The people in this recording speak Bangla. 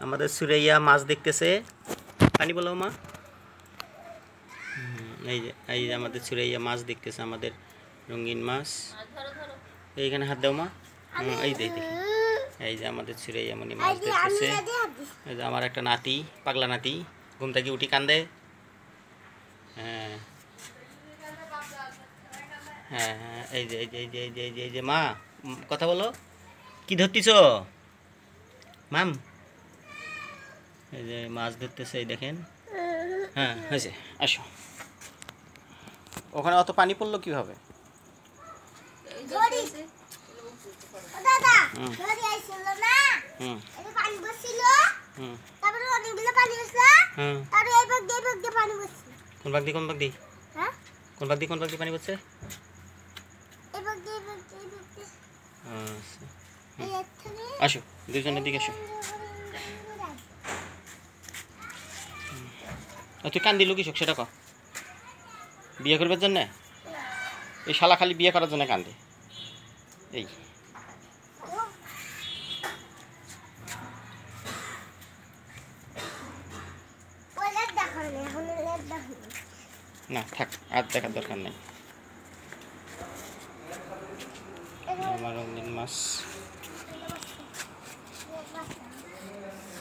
আমাদের সুরাইয়া মাছ দেখতেছে। পানি বলো মা। এই যে আমাদের সুরাইয়া মাছ দেখতেছে, আমাদের রঙিন মাছ। এইখানে হাত দাও মা। এই দেখি, এই যে আমাদের সুরাইয়া মনি মাছ দেখতেছে। এই যে আমার একটা নাতি, পাগলা নাতি, ঘুম থেকে উঠি কান্দে। হ্যাঁ হ্যাঁ হ্যাঁ, এই যে এই যে এই যে এই যে এই যে এই যে মা কথা বলো, কি ধরতিছ মাম? এই যে মাছ ধরতেছে, এই দেখেন। হ্যাঁ হয়েছে, আসো। ওখানে অত পানি পড়লো কিভাবে? কোন বাগ দিয়ে পানি পড়ছে? আসো, দুজনের দিকে আসো। তুই কান দিল কৃষক সেটা ক? বিয়ে করবার জন্যে? এই শালা খালি বিয়ে করার জন্য কান্দে। এই না থাক, আর দেখার দরকার নেই। আমার রঙিন মাছ।